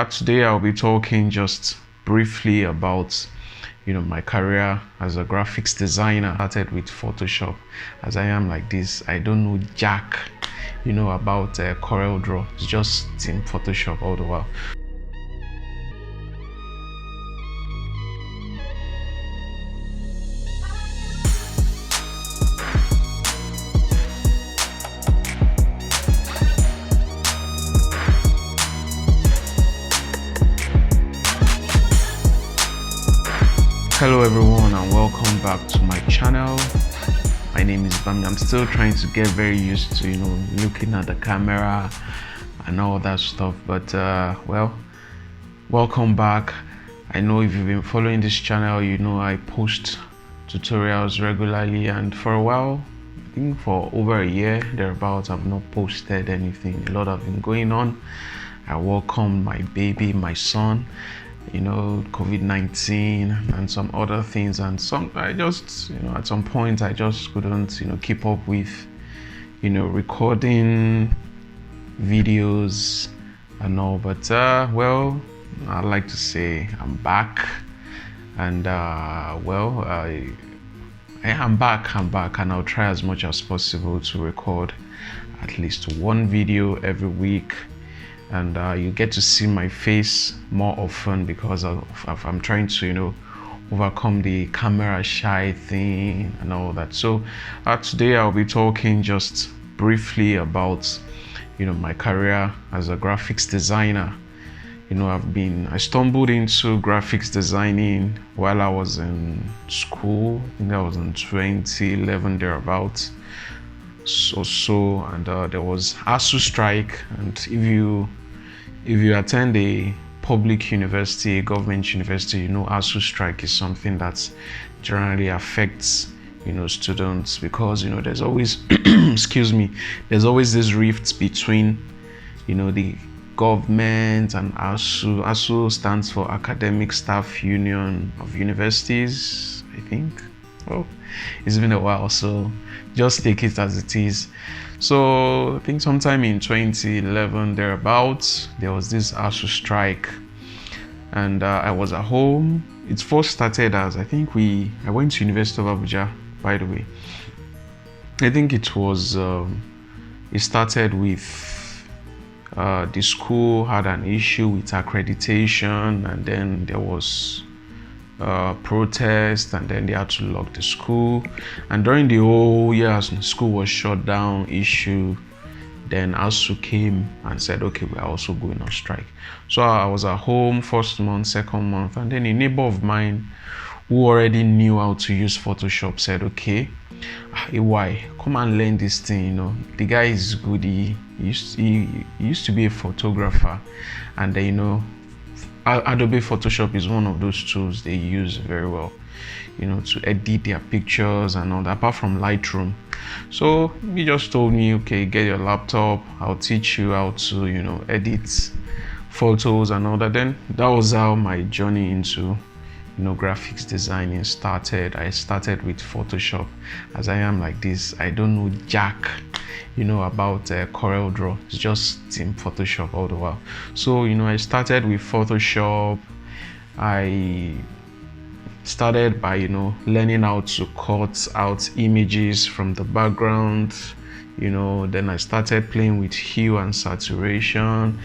Today I'll be talking just briefly about my career as a graphics designer. I started with Photoshop. As I am like this, I don't know jack about Corel Draw. It's just in Photoshop all the while. Hello everyone and welcome back to my channel. My name is Bami. I'm still trying to get very used to looking at the camera and all that stuff, but well, welcome back. I know if you've been following this channel, I post tutorials regularly, and for a while, I think for over a year thereabouts, I've not posted anything. A lot have been going on. I welcomed my baby, my son, COVID-19 and some other things, and I just at some point I just couldn't keep up with recording videos and all, but well, I'd like to say I'm back, and well, I am back, and I'll try as much as possible to record at least one video every week. And you get to see my face more often because I'm trying to overcome the camera shy thing and all that. So today I'll be talking just briefly about my career as a graphics designer. I stumbled into graphics designing while I was in school. I think that was in 2011 thereabouts or so, and there was ASU strike, and if you attend a public university, a government university, ASU strike is something that generally affects students, because there's always excuse me, there's always this rift between the government and ASU. ASU stands for Academic Staff Union of Universities, I think. Well, it's been a while, so just take it as it is. So I think sometime in 2011 thereabouts, there was this ASU strike, and I was at home. It first started as, I went to University of Abuja, by the way. I think it started with the school had an issue with accreditation, and then there was protest, and then they had to lock the school. And during the whole year as the school was shut down issue, then ASU came and said, okay, we're also going on strike. So I was at home first month, second month, and then a neighbor of mine who already knew how to use Photoshop said, okay, why come and learn this thing. The guy is good. He used to be a photographer, and Adobe Photoshop is one of those tools they use very well, to edit their pictures and all that, apart from Lightroom. So he just told me, okay, get your laptop, I'll teach you how to, edit photos and all that. Then that was how my journey into, graphics designing started. I started with Photoshop. As I am like this, I don't know jack about Corel Draw. It's just in Photoshop all the while. So I started with Photoshop. I started by learning how to cut out images from the background. Then I started playing with hue and saturation.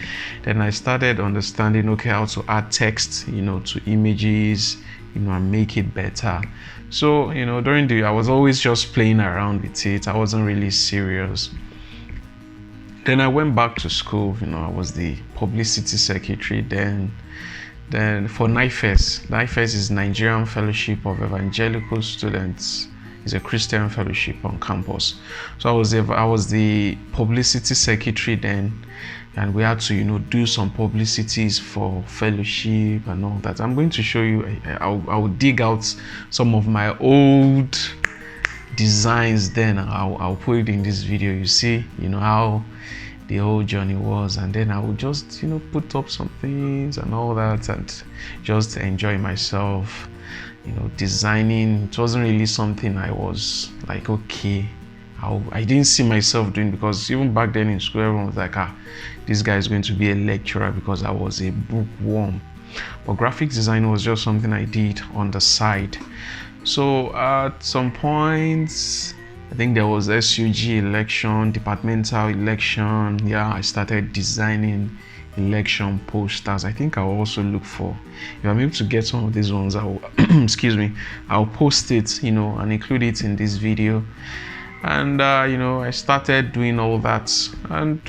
Then I started understanding how to add text to images and make it better. So during I was always just playing around with it. I wasn't really serious. Then I went back to school. I was the publicity secretary then for NIFES. NIFES is Nigerian Fellowship of Evangelical Students. It's a Christian fellowship on campus. So I was the publicity secretary then, and we had to do some publicities for fellowship and all that. I'm going to show you. I'll dig out some of my old designs then. I'll put it in this video. You see how the whole journey was, and then I would just put up some things and all that, and just enjoy myself. Designing, it wasn't really something I was like, okay, I didn't see myself doing, because even back then in school everyone was like, this guy is going to be a lecturer, because I was a bookworm. But graphic design was just something I did on the side. So at some point, I think there was SUG election, departmental election. Yeah, I started designing election posters. I think I'll also look for, if I'm able to get some of these ones, I'll excuse me, I'll post it, and include it in this video. And I started doing all that, and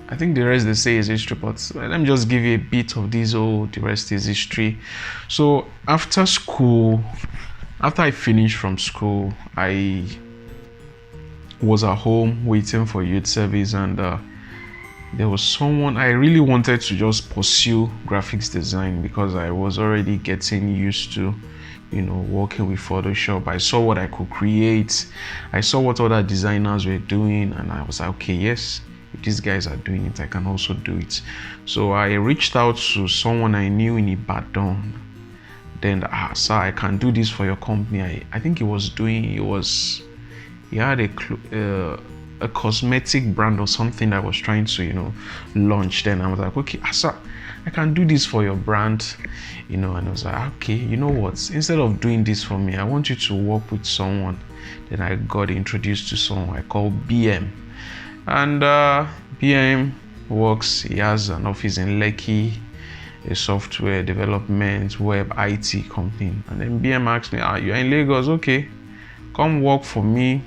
I think the rest they say is history, but let me just give you a bit of this. The rest is history. So after I finished from school, I was at home waiting for youth service, and there was someone I really wanted to just pursue graphics design, because I was already getting used to working with Photoshop. I saw what I could create, I saw what other designers were doing, and I was like, okay, yes, if these guys are doing it, I can also do it. So I reached out to someone I knew in Ibadan. Then, sir, I can do this for your company. I think he had a cosmetic brand or something that I was trying to launch. Then I was like, okay, sir, I can do this for your brand, and I was like, okay, you know what, instead of doing this for me, I want you to work with someone. Then I got introduced to someone I call BM, and BM works, he has an office in Lekki, a software development web IT company. And then BM asked me, you're in Lagos, okay, come work for me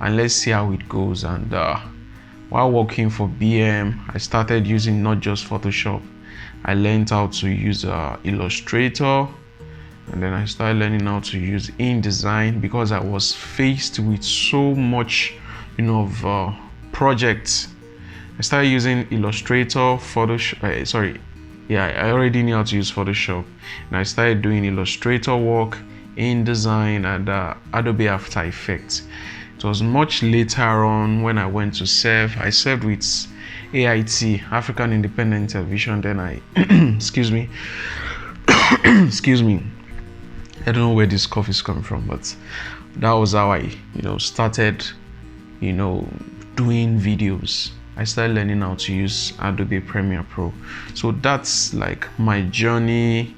and let's see how it goes. And while working for BM, I started using not just Photoshop. I learned how to use Illustrator, and then I started learning how to use InDesign, because I was faced with so much of projects. I started using Illustrator, Photoshop, I already knew how to use Photoshop, and I started doing Illustrator work, InDesign, and Adobe After Effects. It was much later on when I went to serve. I served with AIT, African Independent Television. Then I, excuse me, excuse me. I don't know where this cough is coming from, but that was how I, started, doing videos. I started learning how to use Adobe Premiere Pro. So that's like my journey,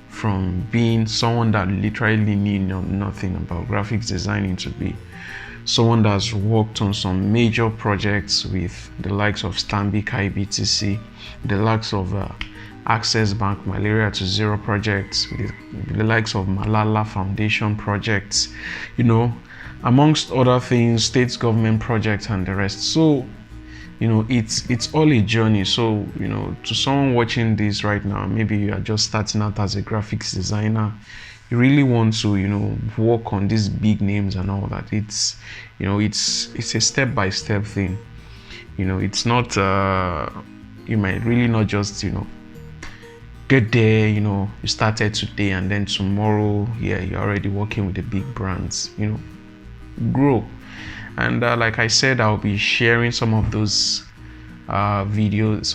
from being someone that literally knew nothing about graphics designing to be someone that's worked on some major projects with the likes of Stanbic IBTC, the likes of Access Bank Malaria to Zero projects, with the likes of Malala Foundation projects, amongst other things, state government projects and the rest. So it's all a journey. So to someone watching this right now, maybe you are just starting out as a graphics designer, you really want to work on these big names and all that. It's it's a step-by-step thing. It's not you might really not just get there, you started today and then tomorrow, you're already working with the big brands. Grow. And like I said, I'll be sharing some of those videos,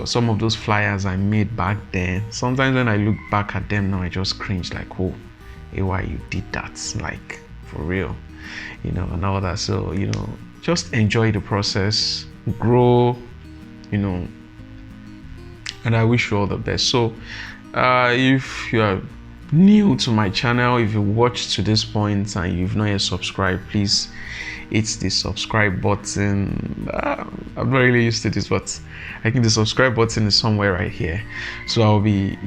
some of those flyers I made back then. Sometimes when I look back at them now, I just cringe, like, oh, hey, why you did that, like, for real, and all that. So just enjoy the process, grow, and I wish you all the best. So if you are new to my channel, if you watched to this point and you've not yet subscribed, please hit the subscribe button. I'm not really used to this, but I think the subscribe button is somewhere right here. So I'll be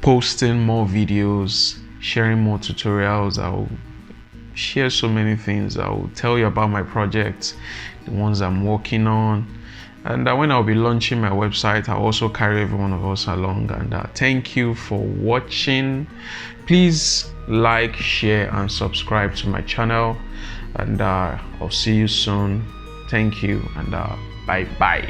posting more videos, sharing more tutorials. I'll share so many things. I'll tell you about my projects, the ones I'm working on, and when I'll be launching my website, I'll also carry every one of us along. And thank you for watching. Please like, share, and subscribe to my channel. And I'll see you soon. Thank you, and bye bye.